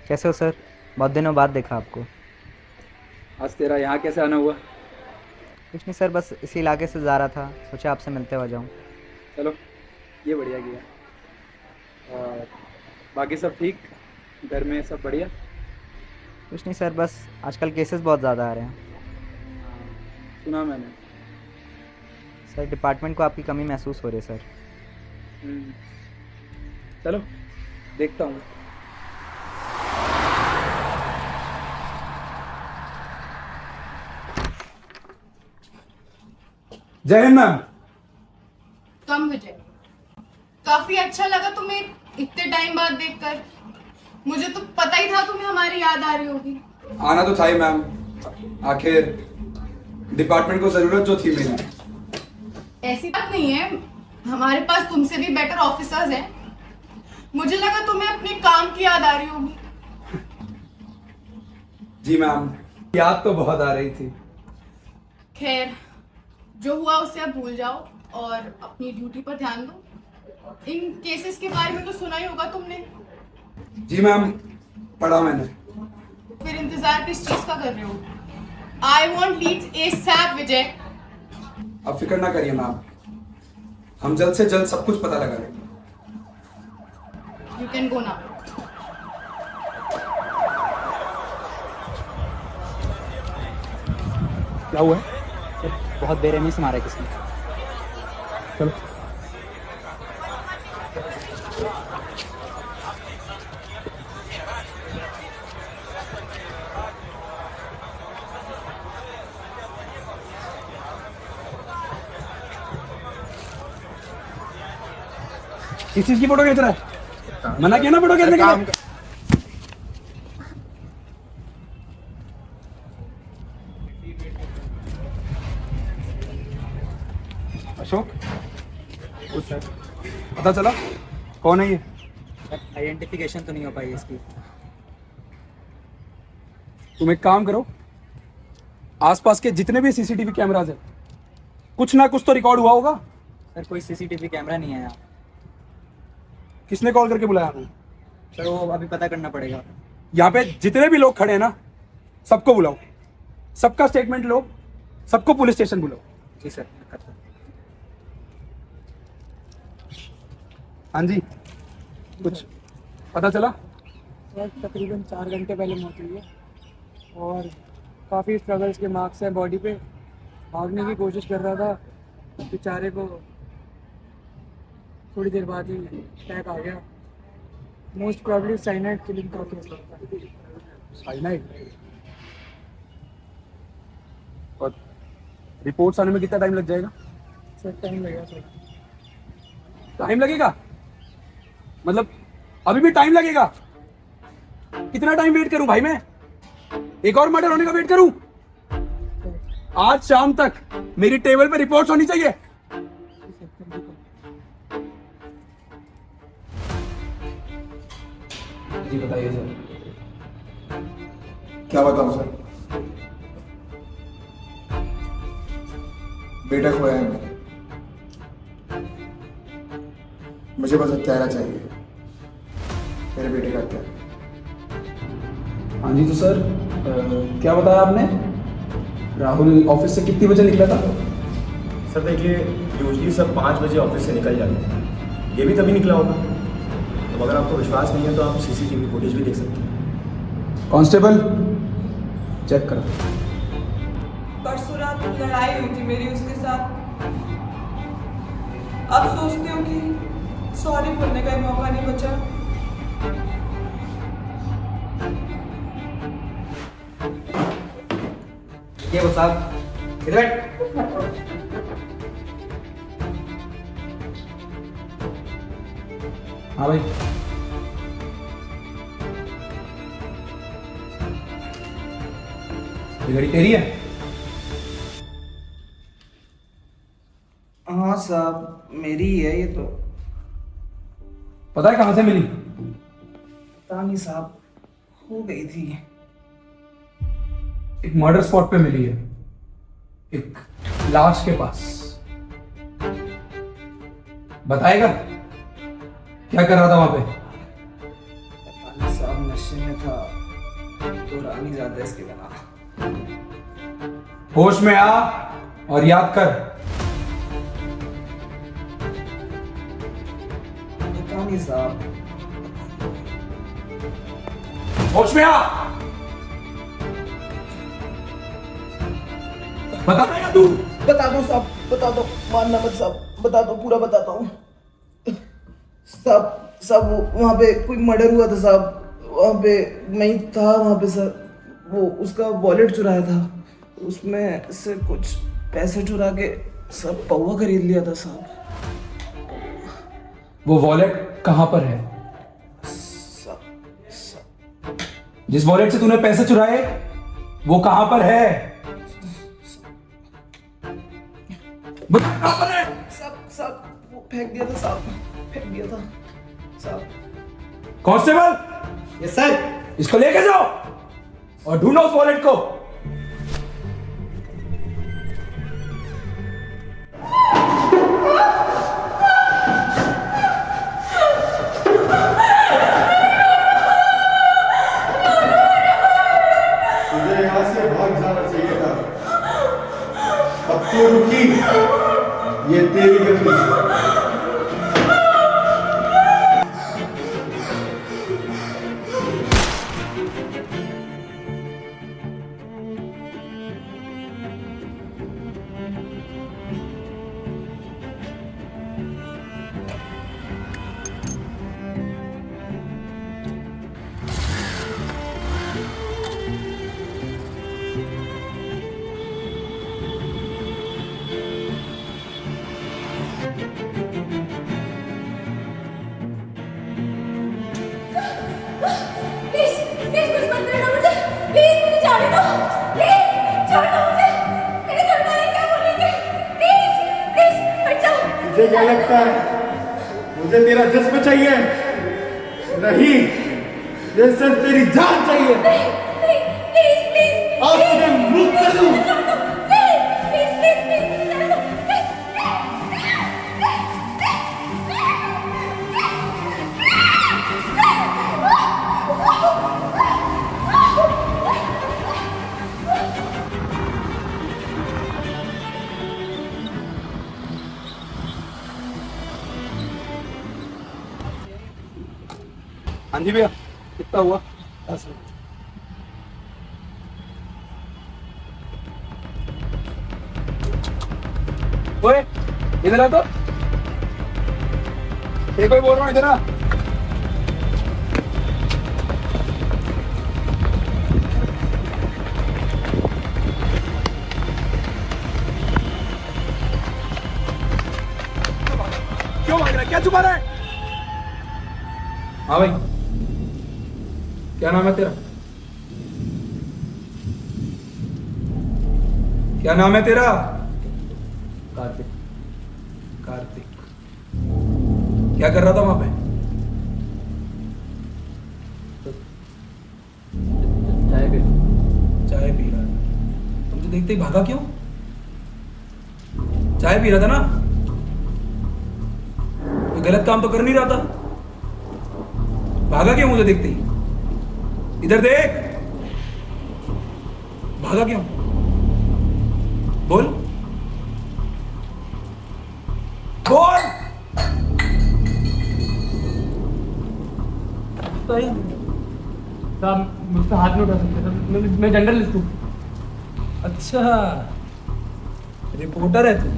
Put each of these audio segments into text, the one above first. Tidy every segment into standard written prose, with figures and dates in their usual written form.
कैसे हो सर? बहुत दिनों बाद देखा आपको। आज तेरा यहाँ कैसे आना हुआ? कुछ नहीं सर, बस इसी इलाके से जा रहा था, सोचा आपसे मिलते हुए जाऊँ। चलो, ये बढ़िया किया। और बाकी सब ठीक? घर में सब बढ़िया? कुछ नहीं सर, बस आजकल केसेस बहुत ज़्यादा आ रहे हैं। हाँ, सुना मैंने। सर डिपार्टमेंट को आपकी कमी महसूस हो रही है सर। हम्म, चलो देखता हूँ। जय हिंद मैम। कम विजय, काफी अच्छा लगा तुम्हें इतने टाइम बाद देखकर। मुझे तो पता ही था तुम्हें हमारी याद आ रही होगी। आना तो था ही मैम, आखिर डिपार्टमेंट को जरूरत जो थी मेरी। ऐसी बात नहीं है, हमारे पास तुमसे भी बेटर ऑफिसर्स हैं। मुझे लगा तुम्हें अपने काम की याद आ रही होगी। जी मैम, याद तो बहुत आ रही थी। खैर, जो हुआ उसे अब भूल जाओ और अपनी ड्यूटी पर ध्यान दो। इन केसेस के बारे में तो सुना ही होगा तुमने। जी मैम, पढ़ा मैंने। फिर इंतजार किस चीज का कर रहे हो? आई वॉन्ट लीड्स एसएपी विजय। अब फिक्र ना करिए मैम, हम जल्द से जल्द सब कुछ पता लगा लेंगे। You can go now. क्या हुआ है? बहुत बेरहमी से मारा है किसने। चलो। किस चीज की फोटो खींच रहा है? मना किया ना फोटो खींचने के लिए। अशोक, पता चला कौन है ये? आइडेंटिफिकेशन तो नहीं हो पाई इसकी। तुम एक काम करो, आसपास के जितने भी सीसीटीवी कैमराज है, कुछ ना कुछ तो रिकॉर्ड हुआ होगा। सर कोई सीसीटीवी कैमरा नहीं है यहाँ। किसने कॉल करके बुलाया हमें? सर वो अभी पता करना पड़ेगा। यहाँ पे जितने भी लोग खड़े हैं ना, सबको बुलाओ, सबका स्टेटमेंट लो, सबको पुलिस स्टेशन बुलाओ। जी सर। हाँ जी, कुछ पता चला? सर तकरीबन 4 घंटे पहले मौत हुई है और काफ़ी स्ट्रगल्स के मार्क्स हैं बॉडी पे। भागने की कोशिश कर रहा था, बेचारे को थोड़ी देर बाद ही अटैक आ गया। मोस्ट प्रॉब्ली साइनाइड किलिंग का केस लगता है। साइनाइड? और रिपोर्ट्स आने में कितना टाइम लग जाएगा? सर टाइम लगेगा सर। टाइम लगेगा? मतलब अभी भी टाइम लगेगा? कितना टाइम वेट करूं भाई मैं? एक और मर्डर होने का वेट करूं? आज शाम तक मेरी टेबल पे रिपोर्ट्स होनी चाहिए। जी बताइए सर। क्या बताऊं सर, बेटा खोया है मैंने। मुझे बस हत्यारा चाहिए, मेरे बेटे का हत्यारा। हाँ जी, तो सर क्या बताया आपने? राहुल ऑफिस से कितनी बजे निकला था? सर देखिए, यूजली सब 5 बजे ऑफिस से निकल जाते हैं, ये भी तभी निकला होगा। तो अगर आपको विश्वास नहीं है तो आप सीसीटीवी फुटेज भी देख सकते हैं। कांस्टेबल, चेक करो। परसों रात लड़ाई हुई थी मेरी उसके साथ। अब सोचती हूँ कि सॉरी बोलने का ही मौका नहीं बचा। ये वो साहब इधर बैठ। हाँ भाई, ये गाड़ी तेरी है? हाँ साहब, मेरी ही है ये तो। पता है कहां से मिली? पता नहीं साहब, हो गई थी। एक मर्डर स्पॉट पे मिली है, एक लाश के पास। बताएगा क्या कर रहा था वहां पे? पता नहीं साहब, नशे में था तो रहा नहीं जाता इसके बिना। होश में आ और याद कर। पता नहीं साहब। होश में आ। बता देगा तू? बता दो साहब, बता दो, मानना मत साहब, बता दो, पूरा बताता हूँ साहब। साहब वहाँ पे कोई मर्डर हुआ था साहब, वहाँ पे मैं ही था वहाँ पे सर। वो उसका वॉलेट चुराया था, उसमें से कुछ पैसे चुरा के सब पौवा खरीद लिया था साहब। वो वॉलेट कहां पर है? जिस वॉलेट से तूने पैसे चुराए वो कहां पर है? बता कहां पर है? सब वो फेंक दिया था साहब, फेंक दिया था साहब। Constable, yes sir. इसको लेके जाओ और ढूंढो उस वॉलेट को। तुझे यहाँ से भाग जाना चाहिए था, अब तू रुकी, ये तेरी गलती है। प्लीज प्लीज कुछ मत करना मुझे, प्लीज मुझे जाने दो, प्लीज छोड़ दो मुझे, मेरे घर वाले क्या बोलेंगे, प्लीज प्लीज हट जाओ। तुझे क्या लगता है मुझे तेरा जिस्म चाहिए? नहीं, ये सिर्फ तेरी जान चाहिए। नहीं नहीं प्लीज प्लीज अब तुझे मुक्त कर दूं। प्लीज प्लीज प्लीज प्लीज मुझे जाने दो, प्लीज। हाँ जी भैया, कितना हुआ? ओए इधर आ तो। एक कोई बोल रहा हूँ, इधर आ। क्यों भाग रहा है? क्या छुपा रहा है? हाँ भाई, क्या नाम है तेरा? क्या नाम है तेरा? कार्तिक। कार्तिक, क्या कर रहा था वहां पे? चाय पी रहा था। तुमसे देखते ही भागा क्यों? चाय पी रहा था ना? कोई गलत काम तो कर नहीं रहा था? भागा क्यों मुझे देखते ही? इधर देख, भागा क्यों? बोल बोल। साहब मुझसे हाथ नहीं उठा सकते सर, मैं जर्नलिस्ट हूँ। अच्छा, रिपोर्टर है तू?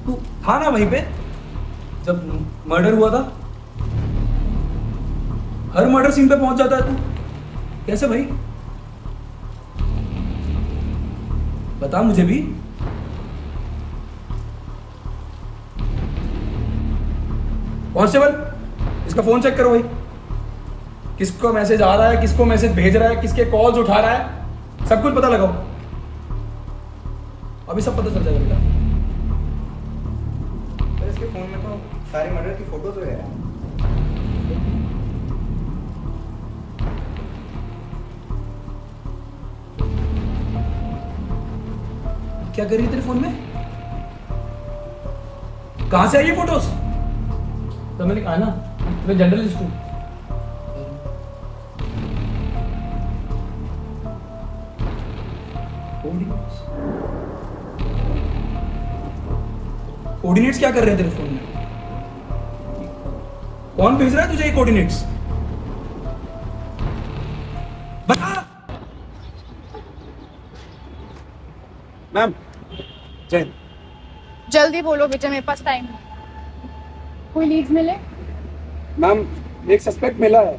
तू था ना वहीं पे जब मर्डर हुआ था? हर मर्डर सीन पे पहुंच जाता है तू, कैसे भाई? बता मुझे भी। कांस्टेबल, इसका फोन चेक करो भाई। किसको मैसेज आ रहा है, किसको मैसेज भेज रहा है, किसके कॉल्स उठा रहा है, सब कुछ पता लगाओ। अभी सब पता चल जाएगा बेटा। सर इसके फ़ोन में तो सारे मर्डर की फ़ोटोज़ वगैरह हैं। क्या कर रही है तेरे फोन में? कहां से आई ये फोटोज? तो मैंने कहा ना, मैं जर्नलिस्ट हूँ। कोऑर्डिनेट्स क्या कर रहे हैं तेरे फोन में? कौन भेज रहा है तुझे ये कोऑर्डिनेट्स? बता। मैम जैन, जल्दी बोलो विजय, मेरे पास टाइम है। कोई लीड्स मिले? मैम एक सस्पेक्ट मिला है,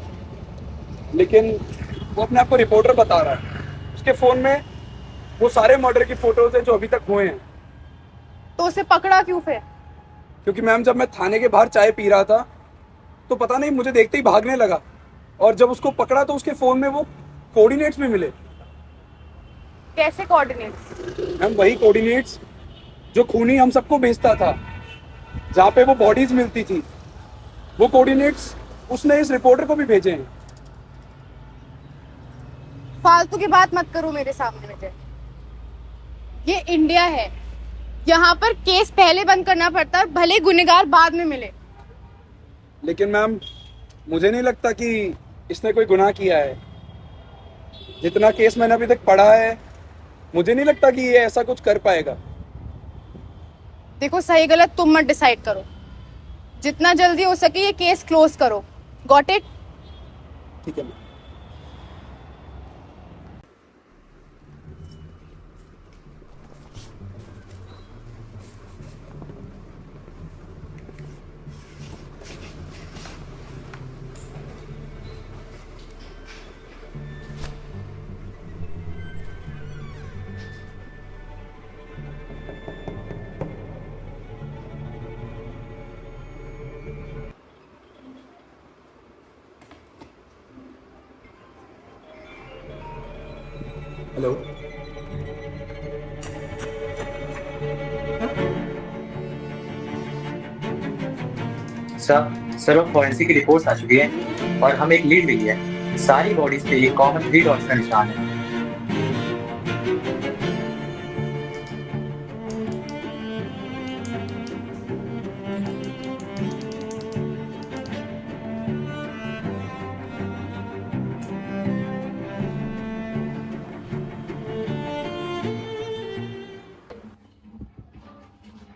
लेकिन वो अपने आप को रिपोर्टर बता रहा है। उसके फोन में वो सारे मर्डर की फोटोज हैं जो अभी तक हुए हैं। तो उसे पकड़ा क्यों फिर? क्योंकि मैम जब मैं थाने के बाहर चाय पी रहा था तो पता नहीं मुझे देखते ही भागने लगा, और जब उसको पकड़ा तो उसके फोन में वो कोऑर्डिनेट्स भी मिले। कैसे कोऑर्डिनेट्स? मैम वही कोऑर्डिनेट्स जो खूनी हम सबको भेजता था, जहाँ पे वो बॉडीज मिलती थी। वो कोऑर्डिनेट्स उसने इस रिपोर्टर को भी भेजे हैं। फालतू की बात मत करो मेरे सामने विजय। ये इंडिया है, यहाँ पर केस पहले बंद करना पड़ता है, भले गुनहगार बाद में मिले। लेकिन मैम मुझे नहीं लगता कि इसने कोई गुनाह किया है। जितना केस मैंने अभी तक पढ़ा है, मुझे नहीं लगता कि ये ऐसा कुछ कर पाएगा। देखो सही गलत तुम मत डिसाइड करो, जितना जल्दी हो सके ये केस क्लोज करो। Got it? ठीक है मैम। हेलो, सर अब फॉरेंसिक की रिपोर्ट्स आ चुकी है और हमें एक लीड मिली है। सारी बॉडीज पे ये कॉमन 3 डॉट्स का निशान है।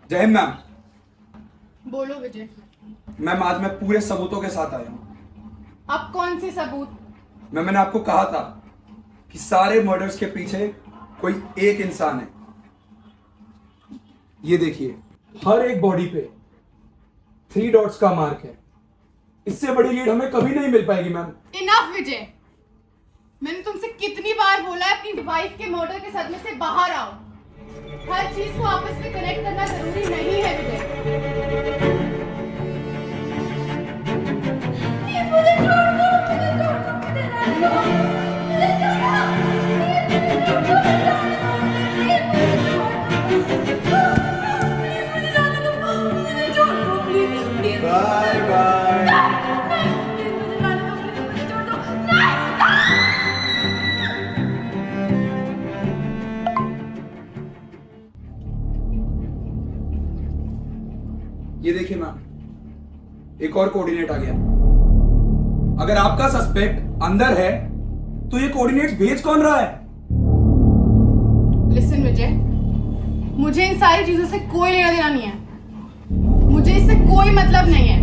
जय हिंद मैम। बोलो विजय। मैम आज मैं पूरे सबूतों के साथ आया हूँ। अब कौन से सबूत? मैंने आपको कहा था कि सारे मर्डर्स के पीछे कोई एक इंसान है। ये देखिए, हर एक बॉडी पे 3 डॉट्स का मार्क है। इससे बड़ी लीड हमें कभी नहीं मिल पाएगी मैम। इनफ विजय, मैंने तुमसे कितनी बार बोला है अपनी वाइफ के मर्डर के सदमे से बाहर आओ। हर चीज को आपस में कनेक्ट करना जरूरी नहीं है विजय। मुझे छोड़ दो, मुझे छोड़ दो, मुझे रहने दो, मुझे छोड़ो, मुझे छोड़ो, मुझे छोड़ दो, प्लीज। Bye bye. ये देखिए मैम, एक और कोऑर्डिनेट आ गया। अगर आपका सस्पेक्ट अंदर है तो ये कोऑर्डिनेट्स भेज कौन रहा है? लिसन विजय, मुझे इन सारी चीजों से कोई लेना देना नहीं है। मुझे इससे कोई मतलब नहीं है।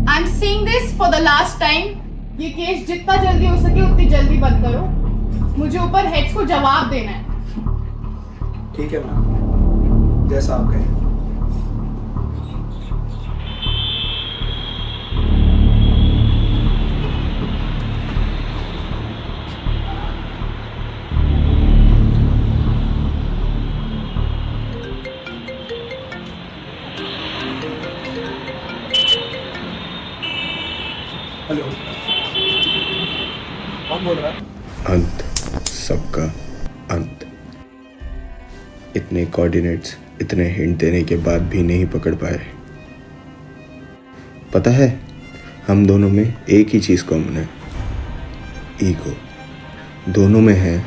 I am seeing this for the last time. ये केस जितना जल्दी हो सके उतनी जल्दी बंद करो। मुझे ऊपर हेड्स को जवाब देना है। ठीक है मैम, जैसा आप कहें। हेलो, कौन बोल रहा है? अंत, सबका अंत। इतने कोऑर्डिनेट्स, इतने हिंट देने के बाद भी नहीं पकड़ पाए। पता है, हम दोनों में एक ही चीज़ कॉमन है, ईगो। दोनों में है,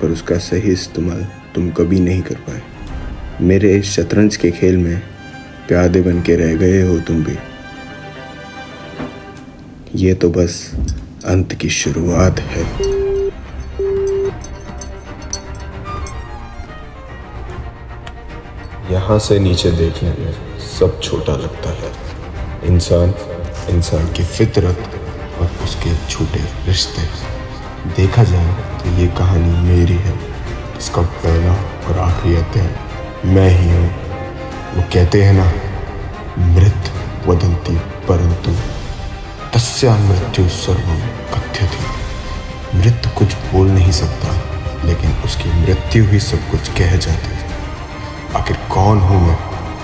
पर उसका सही इस्तेमाल तुम कभी नहीं कर पाए। मेरे इस शतरंज के खेल में प्यादे बन के रह गए हो तुम भी। ये तो बस अंत की शुरुआत है। यहाँ से नीचे देखने में सब छोटा लगता है। इंसान की फितरत और उसके झूठे रिश्ते। देखा जाए तो ये कहानी मेरी है, इसका पहला और आखिरी अध्याय मैं ही हूँ। वो कहते हैं ना, मृत वदंती परंतु तस्या मृत्यु सर्वं कथ्यते। मृत कुछ बोल नहीं सकता, लेकिन उसकी मृत्यु ही सब कुछ कह जाती है। आखिर कौन हूँ मैं,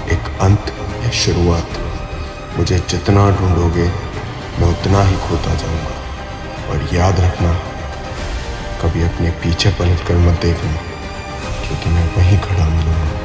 एक अंत या शुरुआत? मुझे जितना ढूंढोगे मैं उतना ही खोता जाऊंगा। और याद रखना, कभी अपने पीछे पलट कर मत देखना, क्योंकि मैं वहीं खड़ा मिलूंगा।